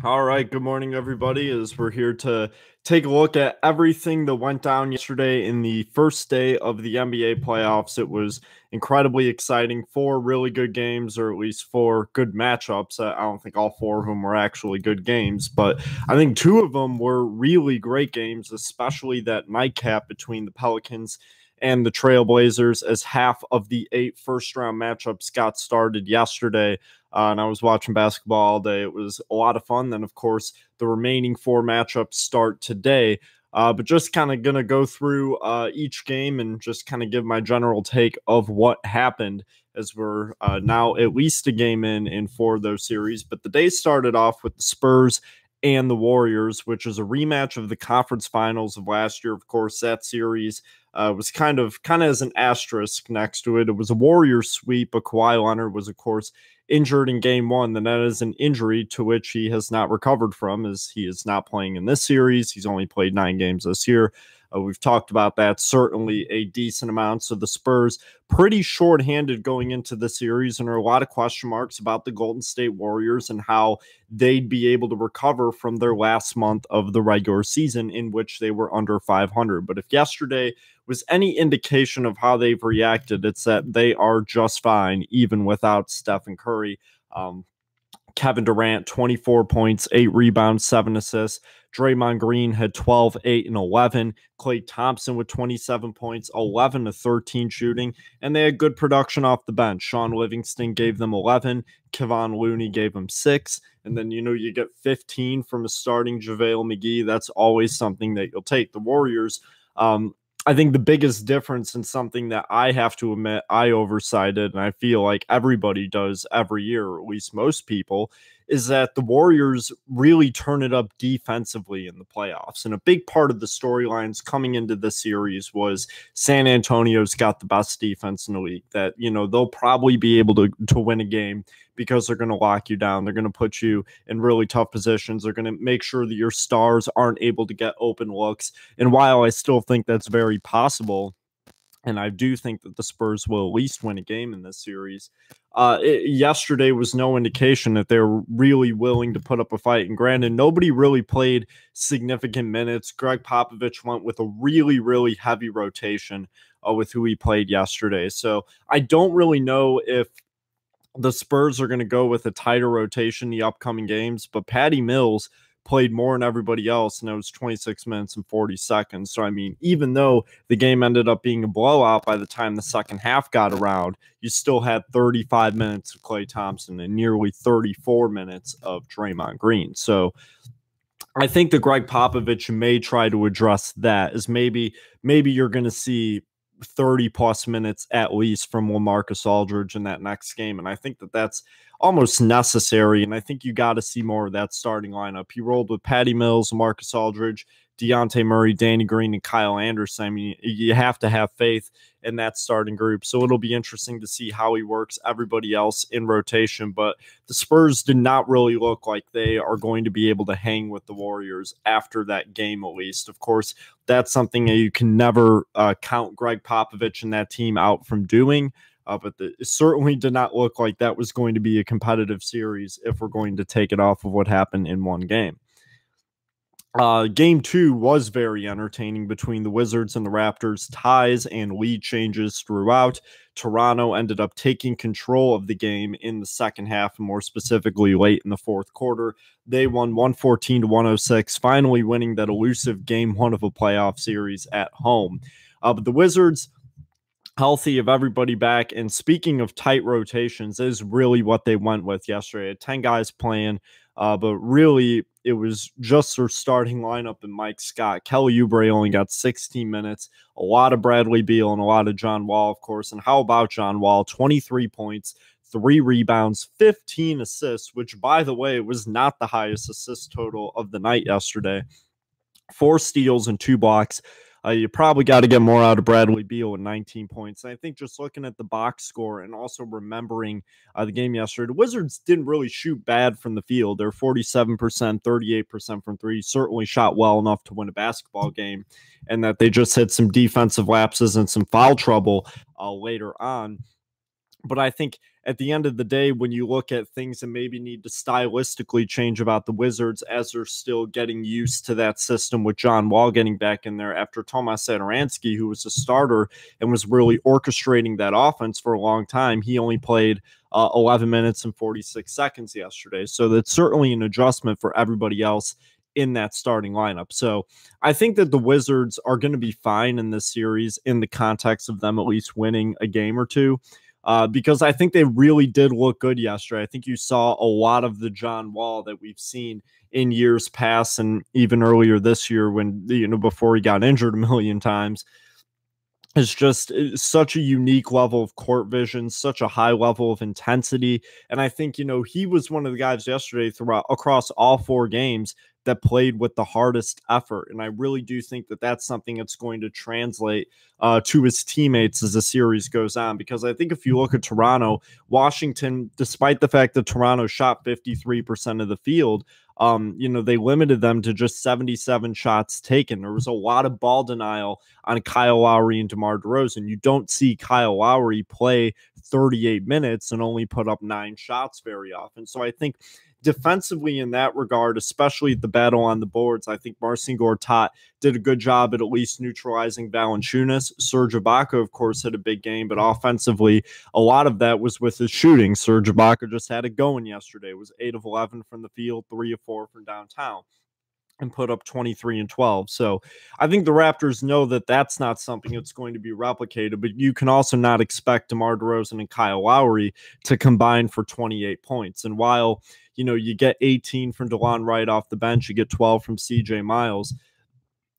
All right, good morning, everybody. As we're here to take a look at everything that went down yesterday in the first day of the NBA playoffs. It was incredibly exciting. Four really good games, or at least four good matchups. I don't think all four of them were actually good games, but I think two of them were really great games, especially that nightcap between the Pelicans and the Trailblazers, as half of the 8 first-round matchups got started yesterday. And I was watching basketball all day. It was a lot of fun. Then, of course, the remaining 4 matchups start today. But just kind of going to go through each game and just kind of give my general take of what happened, as we're now at least a game in 4 of those series. But the day started off with the Spurs and the Warriors, which is a rematch of the conference finals of last year. Of course, that series was kind of as an asterisk next to it. It was a Warriors sweep, but Kawhi Leonard was, of course, injured in game 1. Then that is an injury to which he has not recovered from, as he is not playing in this series. He's only played 9 games this year. We've talked about that, certainly a decent amount. So the Spurs pretty shorthanded going into the series, and there are a lot of question marks about the Golden State Warriors and how they'd be able to recover from their last month of the regular season, in which they were under 500. But if yesterday was any indication of how they've reacted, it's that they are just fine, even without Stephen Curry. Kevin Durant, 24 points, 8 rebounds, 7 assists. Draymond Green had 12, 8, and 11. Klay Thompson with 27 points, 11 to 13 shooting, and they had good production off the bench. Shaun Livingston gave them 11. Kevon Looney gave them 6. And then, you get 15 from a starting JaVale McGee. That's always something that you'll take. The Warriors, I think the biggest difference, and something that I have to admit I oversighted, and I feel like everybody does every year, or at least most people, is that the Warriors really turn it up defensively in the playoffs. And a big part of the storylines coming into this series was San Antonio's got the best defense in the league, that, they'll probably be able to win a game because they're going to lock you down. They're going to put you in really tough positions. They're going to make sure that your stars aren't able to get open looks. And while I still think that's very possible, and I do think that the Spurs will at least win a game in this series, yesterday was no indication that they're really willing to put up a fight. And granted, nobody really played significant minutes. Greg Popovich went with a really, really heavy rotation with who he played yesterday. So I don't really know if the Spurs are going to go with a tighter rotation the upcoming games, but Patty Mills played more than everybody else, and it was 26 minutes and 40 seconds. So, I mean, even though the game ended up being a blowout by the time the second half got around, you still had 35 minutes of Klay Thompson and nearly 34 minutes of Draymond Green. So I think that Greg Popovich may try to address that, as maybe you're going to see 30 plus minutes at least from LaMarcus Aldridge in that next game. And I think that that's almost necessary. And I think you got to see more of that starting lineup. He rolled with Patty Mills, Marcus Aldridge, Dejounte Murray, Danny Green, and Kyle Anderson. I mean, you have to have faith in that starting group. So it'll be interesting to see how he works everybody else in rotation. But the Spurs did not really look like they are going to be able to hang with the Warriors after that game, at least. Of course, that's something that you can never count Greg Popovich and that team out from doing. But it certainly did not look like that was going to be a competitive series if we're going to take it off of what happened in one game. Game 2 was very entertaining between the Wizards and the Raptors. Ties and lead changes throughout. Toronto ended up taking control of the game in the second half, and more specifically late in the fourth quarter. They won 114-106, finally winning that elusive game 1 of a playoff series at home. But the Wizards, healthy, of everybody back, and speaking of tight rotations, is really what they went with yesterday. 10 guys playing, but really it was just their starting lineup and Mike Scott. Kelly Oubre only got 16 minutes, a lot of Bradley Beal and a lot of John Wall, of course. And how about John Wall? 23 points, 3 rebounds, 15 assists, which, by the way, was not the highest assist total of the night yesterday. 4 steals and 2 blocks. You probably got to get more out of Bradley Beal with 19 points. And I think just looking at the box score and also remembering the game yesterday, the Wizards didn't really shoot bad from the field. They're 47%, 38% from 3. Certainly shot well enough to win a basketball game, and that they just had some defensive lapses and some foul trouble later on. But I think at the end of the day, when you look at things that maybe need to stylistically change about the Wizards as they're still getting used to that system with John Wall getting back in there after Tomas Satoransky, who was a starter and was really orchestrating that offense for a long time, he only played 11 minutes and 46 seconds yesterday. So that's certainly an adjustment for everybody else in that starting lineup. So I think that the Wizards are going to be fine in this series in the context of them at least winning a game or two. Because I think they really did look good yesterday. I think you saw a lot of the John Wall that we've seen in years past and even earlier this year when, before he got injured a million times. It's just such a unique level of court vision, such a high level of intensity. And I think, he was one of the guys yesterday throughout across all 4 games that played with the hardest effort. And I really do think that that's something that's going to translate to his teammates as the series goes on. Because I think if you look at Toronto, Washington, despite the fact that Toronto shot 53% of the field, they limited them to just 77 shots taken. There was a lot of ball denial on Kyle Lowry and DeMar DeRozan. You don't see Kyle Lowry play 38 minutes and only put up 9 shots very often. So I think defensively in that regard, especially the battle on the boards, I think Marcin Gortat did a good job at least neutralizing Valanciunas. Serge Ibaka, of course, had a big game, but offensively, a lot of that was with his shooting. Serge Ibaka just had it going yesterday. It was 8 of 11 from the field, 3 of 4 from downtown, and put up 23 and 12. So I think the Raptors know that that's not something that's going to be replicated, but you can also not expect DeMar DeRozan and Kyle Lowry to combine for 28 points. And while, you get 18 from DeLon Wright off the bench, you get 12 from CJ Miles,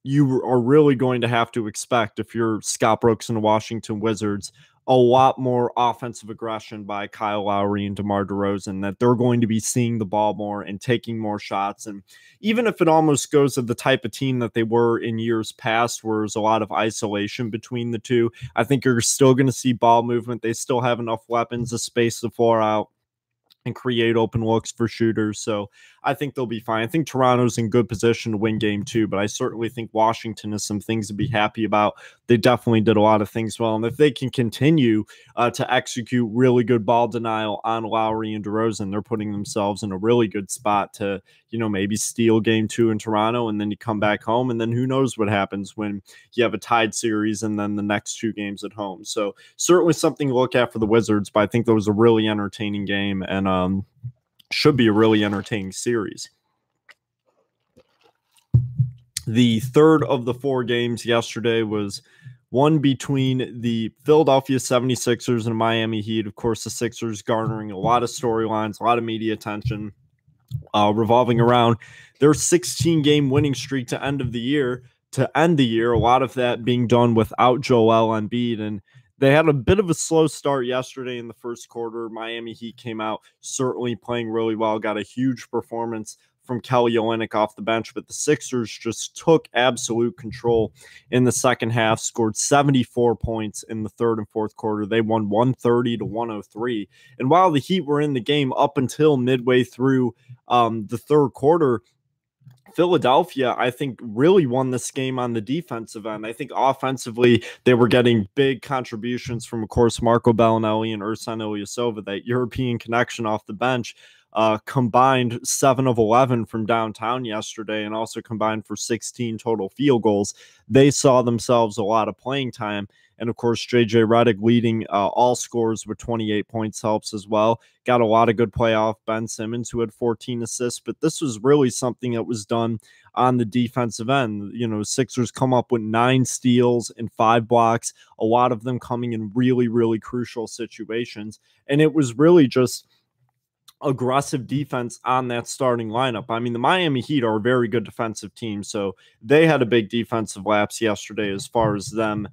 you are really going to have to expect, if you're Scott Brooks and the Washington Wizards, a lot more offensive aggression by Kyle Lowry and DeMar DeRozan, that they're going to be seeing the ball more and taking more shots. And even if it almost goes to the type of team that they were in years past, where there's a lot of isolation between the two, I think you're still going to see ball movement. They still have enough weapons to space the floor out and create open looks for shooters. So I think they'll be fine. I think Toronto's in good position to win game 2, but I certainly think Washington has some things to be happy about. They definitely did a lot of things well. And if they can continue to execute really good ball denial on Lowry and DeRozan, they're putting themselves in a really good spot to, maybe steal game 2 in Toronto, and then you come back home, and then who knows what happens when you have a tied series and then the next 2 games at home. So certainly something to look at for the Wizards, but I think that was a really entertaining game and should be a really entertaining series. The third of the 4 games yesterday was one between the Philadelphia 76ers and Miami Heat. Of course, the Sixers garnering a lot of storylines, a lot of media attention, revolving around their 16-game winning streak to end the year. A lot of that being done without Joel Embiid, and they had a bit of a slow start yesterday in the first quarter. Miami Heat came out certainly playing really well, got a huge performance from Kelly Olynyk off the bench, but the Sixers just took absolute control in the second half, scored 74 points in the third and fourth quarter. They won 130-103. And while the Heat were in the game up until midway through the third quarter, Philadelphia, I think, really won this game on the defensive end. I think offensively, they were getting big contributions from, of course, Marco Bellinelli and Ersan Ilyasova. That European connection off the bench combined 7 of 11 from downtown yesterday, and also combined for 16 total field goals. They saw themselves a lot of playing time. And of course, JJ Redick leading all scores with 28 points helps as well. Got a lot of good play off Ben Simmons, who had 14 assists. But this was really something that was done on the defensive end. Sixers come up with 9 steals and 5 blocks, a lot of them coming in really, really crucial situations. And it was really just aggressive defense on that starting lineup. I mean, the Miami Heat are a very good defensive team, so they had a big defensive lapse yesterday as far as them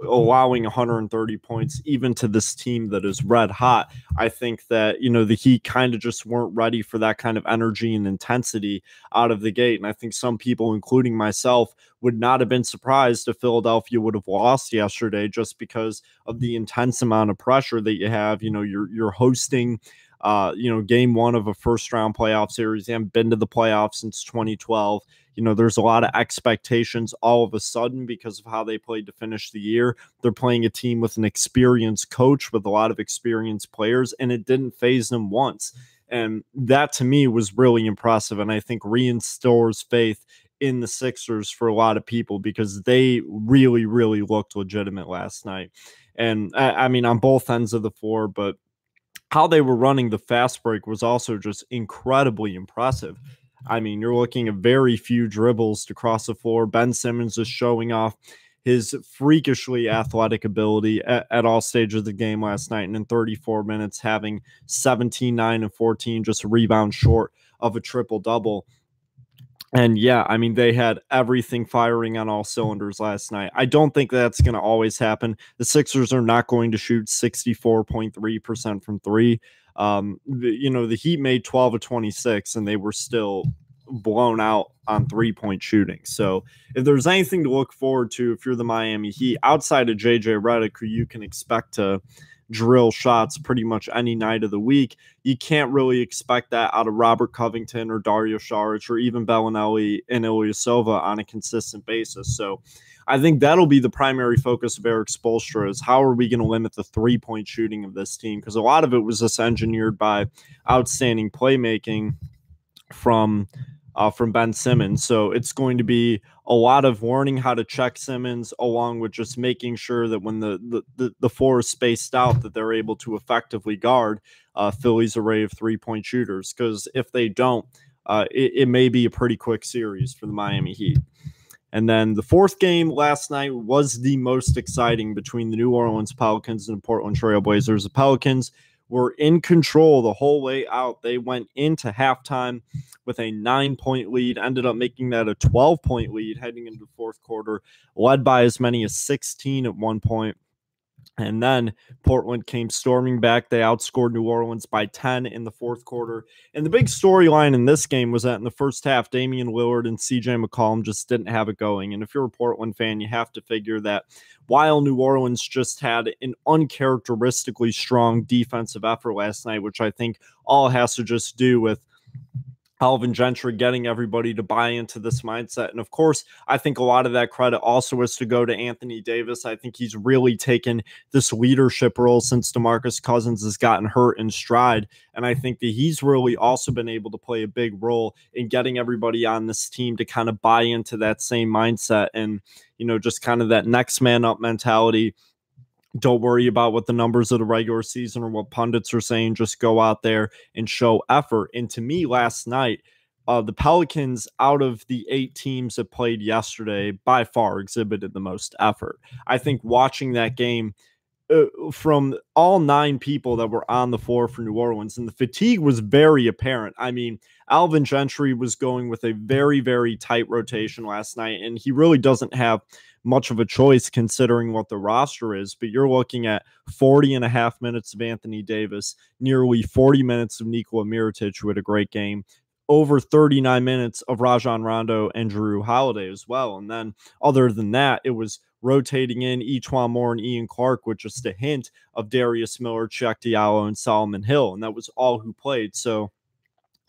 allowing 130 points even to this team that is red hot. I think that, the Heat kind of just weren't ready for that kind of energy and intensity out of the gate. And I think some people, including myself, would not have been surprised if Philadelphia would have lost yesterday, just because of the intense amount of pressure that you have. You're hosting game one of a first round playoff series. They haven't been to the playoffs since 2012. There's a lot of expectations all of a sudden because of how they played to finish the year. They're playing a team with an experienced coach with a lot of experienced players, and it didn't phase them once. And that to me was really impressive. And I think reinstores faith in the Sixers for a lot of people because they really, really looked legitimate last night. And I mean, on both ends of the floor, but how they were running the fast break was also just incredibly impressive. I mean, you're looking at very few dribbles to cross the floor. Ben Simmons is showing off his freakishly athletic ability at all stages of the game last night. And in 34 minutes, having 17, 9, and 14, just a rebound short of a triple-double. And yeah, I mean, they had everything firing on all cylinders last night. I don't think that's going to always happen. The Sixers are not going to shoot 64.3% from three. The Heat made 12 of 26, and they were still blown out on 3-point shooting. So if there's anything to look forward to, if you're the Miami Heat, outside of JJ Redick, who you can expect to drill shots pretty much any night of the week, you can't really expect that out of Robert Covington or Dario Saric or even Bellinelli and Ilyasova on a consistent basis. So I think that'll be the primary focus of Erik Spoelstra, is how are we going to limit the 3-point shooting of this team? Because a lot of it was just engineered by outstanding playmaking from Ben Simmons. So it's going to be a lot of learning how to check Simmons, along with just making sure that when the floor is spaced out, that they're able to effectively guard Philly's array of 3-point shooters. Because if they don't, it may be a pretty quick series for the Miami Heat. And then the fourth game last night was the most exciting between the New Orleans Pelicans and the Portland Trail Blazers. The Pelicans were in control the whole way out. They went into halftime with a 9-point lead, ended up making that a 12-point lead heading into the fourth quarter, led by as many as 16 at one point. And then Portland came storming back. They outscored New Orleans by 10 in the fourth quarter. And the big storyline in this game was that in the first half, Damian Lillard and CJ McCollum just didn't have it going. And if you're a Portland fan, you have to figure that while New Orleans just had an uncharacteristically strong defensive effort last night, which I think all has to just do with Alvin Gentry getting everybody to buy into this mindset. And of course, I think a lot of that credit also is to go to Anthony Davis. I think he's really taken this leadership role since DeMarcus Cousins has gotten hurt in stride. And I think that he's really also been able to play a big role in getting everybody on this team to kind of buy into that same mindset and, just kind of that next man up mentality. Don't worry about what the numbers of the regular season or what pundits are saying. Just go out there and show effort. And to me, last night, the Pelicans, out of the 8 teams that played yesterday, by far exhibited the most effort. I think watching that game from all 9 people that were on the floor for New Orleans, and the fatigue was very apparent. I mean, Alvin Gentry was going with a very, very tight rotation last night, and he really doesn't have much of a choice considering what the roster is, but you're looking at 40 and a half minutes of Anthony Davis, nearly 40 minutes of Nikola Mirotic, who had a great game, over 39 minutes of Rajon Rondo and Jrue Holiday as well. And then other than that, it was rotating in E'Twaun Moore and Ian Clark with just a hint of Darius Miller, Cheick Diallo, and Solomon Hill. And that was all who played. So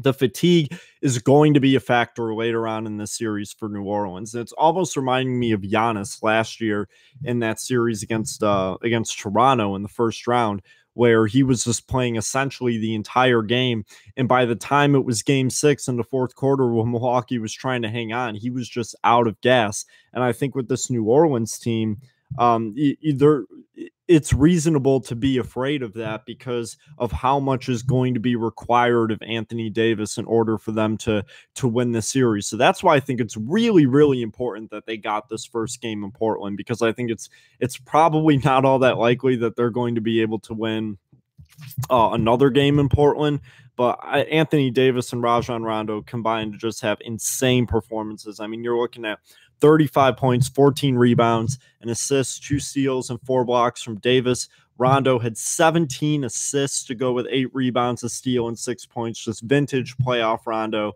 the fatigue is going to be a factor later on in this series for New Orleans. It's almost reminding me of Giannis last year in that series against Toronto in the first round, where he was just playing essentially the entire game. And by the time it was game 6 in the fourth quarter, when Milwaukee was trying to hang on, he was just out of gas. And I think with this New Orleans team, it's reasonable to be afraid of that because of how much is going to be required of Anthony Davis in order for them to win the series. So that's why I think it's really, really important that they got this first game in Portland, because I think it's probably not all that likely that they're going to be able to win another game in Portland. But Anthony Davis and Rajon Rondo combined to just have insane performances. I mean, you're looking at 35 points, 14 rebounds, an assist, 2 steals, and 4 blocks from Davis. Rondo had 17 assists to go with 8 rebounds, a steal, and 6 points. Just vintage playoff Rondo.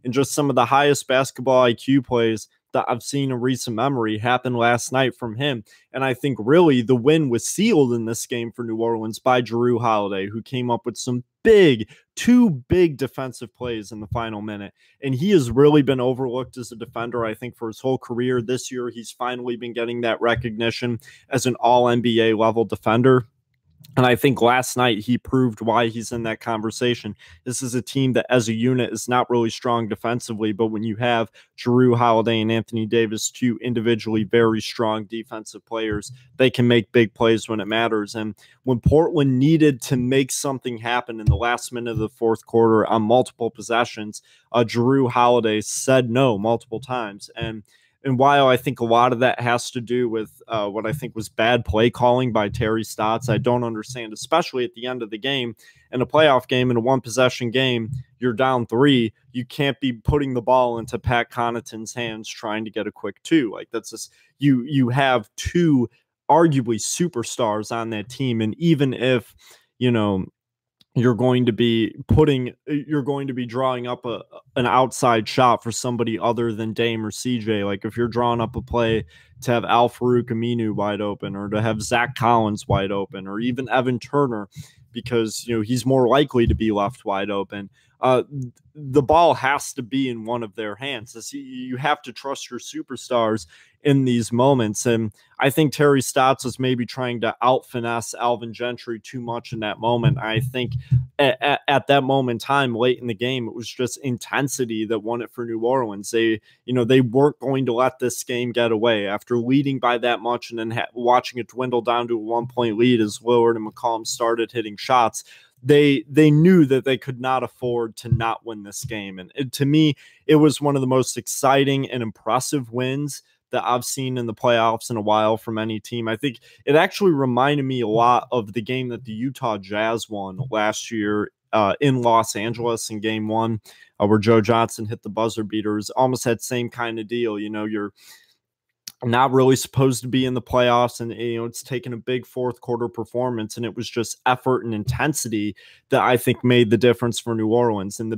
And just some of the highest basketball IQ plays that I've seen in recent memory happen last night from him. And I think really the win was sealed in this game for New Orleans by Jrue Holiday, who came up with two big defensive plays in the final minute. And he has really been overlooked as a defender, I think, for his whole career. This year, he's finally been getting that recognition as an all-NBA level defender. And I think last night he proved why he's in that conversation. This is a team that as a unit is not really strong defensively, but when you have Jrue Holiday and Anthony Davis, two individually very strong defensive players, they can make big plays when it matters. And when Portland needed to make something happen in the last minute of the fourth quarter on multiple possessions, Jrue Holiday said no multiple times. And while I think a lot of that has to do with what I think was bad play calling by Terry Stotts, I don't understand, especially at the end of the game. In a playoff game, in a one-possession game, you're down 3. You can't be putting the ball into Pat Connaughton's hands trying to get a quick 2. Like, that's just you have two arguably superstars on that team, and even if you're going to be drawing up an outside shot for somebody other than Dame or CJ. Like if you're drawing up a play to have Al-Farouq Aminu wide open, or to have Zach Collins wide open, or even Evan Turner, because he's more likely to be left wide open. The ball has to be in one of their hands. You have to trust your superstars in these moments. And I think Terry Stotts was maybe trying to out-finesse Alvin Gentry too much in that moment. I think at that moment in time, late in the game, it was just intensity that won it for New Orleans. They weren't going to let this game get away. After leading by that much and then watching it dwindle down to a 1-point lead as Lillard and McCollum started hitting shots, they knew that they could not afford to not win this game. And to me, it was one of the most exciting and impressive wins that I've seen in the playoffs in a while from any team. I think it actually reminded me a lot of the game that the Utah Jazz won last year in Los Angeles in game 1, where Joe Johnson hit the buzzer beaters. Almost that same kind of deal. You're not really supposed to be in the playoffs, and it's taken a big fourth quarter performance, and it was just effort and intensity that I think made the difference for New Orleans. And the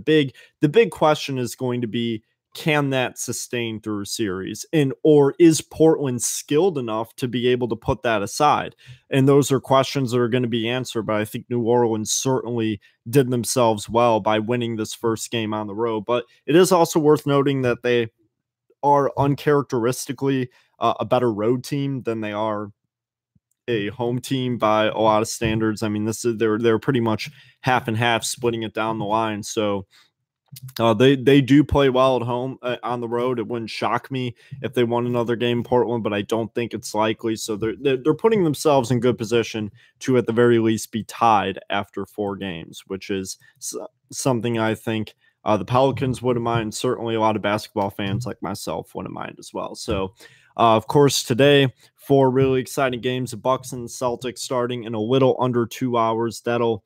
big question is going to be, can that sustain through a series? Or is Portland skilled enough to be able to put that aside? And those are questions that are going to be answered, but I think New Orleans certainly did themselves well by winning this first game on the road. But it is also worth noting that they are uncharacteristically a better road team than they are a home team by a lot of standards. I mean, they're pretty much half and half, splitting it down the line. So they do play well at home. On the road, it wouldn't shock me if they won another game in Portland, but I don't think it's likely. So they're putting themselves in good position to at the very least be tied after 4 games, which is something I think the Pelicans wouldn't mind. Certainly a lot of basketball fans like myself wouldn't mind as well. So of course, today, 4 really exciting games, the Bucks and the Celtics starting in a little under 2 hours. That'll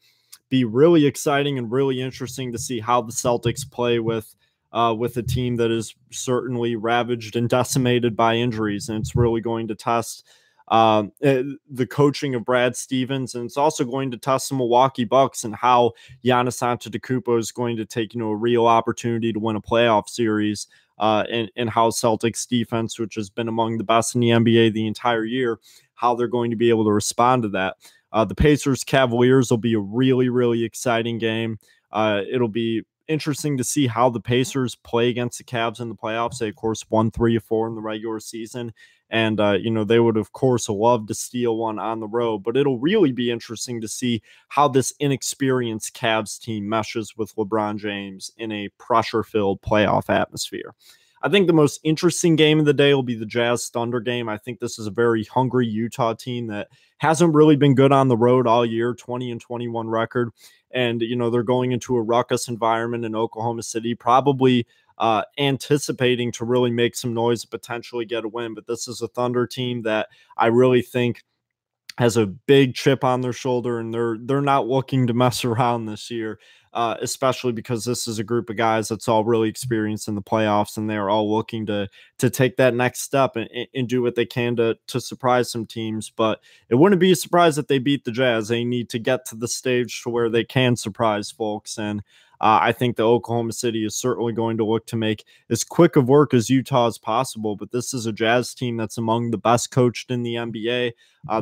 be really exciting and really interesting to see how the Celtics play with a team that is certainly ravaged and decimated by injuries. And it's really going to test the coaching of Brad Stevens, and it's also going to test the Milwaukee Bucks and how Giannis Antetokounmpo is going to take a real opportunity to win a playoff series, and how Celtics defense, which has been among the best in the NBA the entire year, how they're going to be able to respond to that. The Pacers Cavaliers will be a really, really exciting game. It'll be interesting to see how the Pacers play against the Cavs in the playoffs. They, of course, won 3 of 4 in the regular season. And, they would, of course, love to steal one on the road. But it'll really be interesting to see how this inexperienced Cavs team meshes with LeBron James in a pressure-filled playoff atmosphere. I think the most interesting game of the day will be the Jazz Thunder game. I think this is a very hungry Utah team that hasn't really been good on the road all year, 20-21 record. And, they're going into a ruckus environment in Oklahoma City, probably anticipating to really make some noise and potentially get a win. But this is a Thunder team that I really think has a big chip on their shoulder, and they're not looking to mess around this year, especially because this is a group of guys that's all really experienced in the playoffs, and they're all looking to take that next step and do what they can to surprise some teams. But it wouldn't be a surprise if they beat the Jazz. They need to get to the stage to where they can surprise folks. And I think the Oklahoma City is certainly going to look to make as quick of work as Utah as possible, but this is a Jazz team that's among the best coached in the NBA.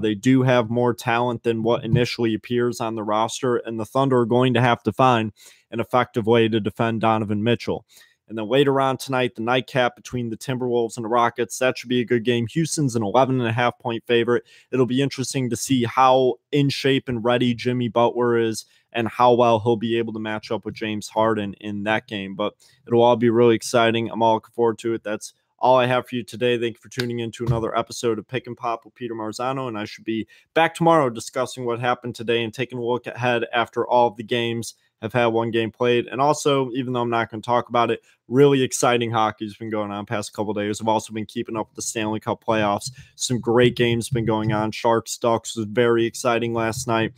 They do have more talent than what initially appears on the roster, and the Thunder are going to have to find an effective way to defend Donovan Mitchell. And then later on tonight, the nightcap between the Timberwolves and the Rockets, that should be a good game. Houston's an 11.5-point favorite. It'll be interesting to see how in shape and ready Jimmy Butler is and how well he'll be able to match up with James Harden in that game. But it'll all be really exciting. I'm all looking forward to it. That's all I have for you today. Thank you for tuning in to another episode of Pick and Pop with Peter Marzano, and I should be back tomorrow discussing what happened today and taking a look ahead after all of the games have had one game played. And also, even though I'm not going to talk about it, really exciting hockey has been going on past couple of days. I've also been keeping up with the Stanley Cup playoffs. Some great games been going on. Sharks Ducks was very exciting last night.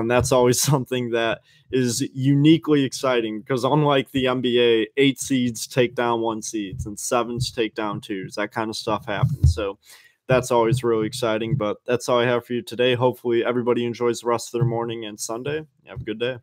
That's always something that is uniquely exciting because unlike the NBA, 8 seeds take down 1 seeds and 7s take down 2s. That kind of stuff happens. So that's always really exciting. But that's all I have for you today. Hopefully everybody enjoys the rest of their morning and Sunday. Have a good day.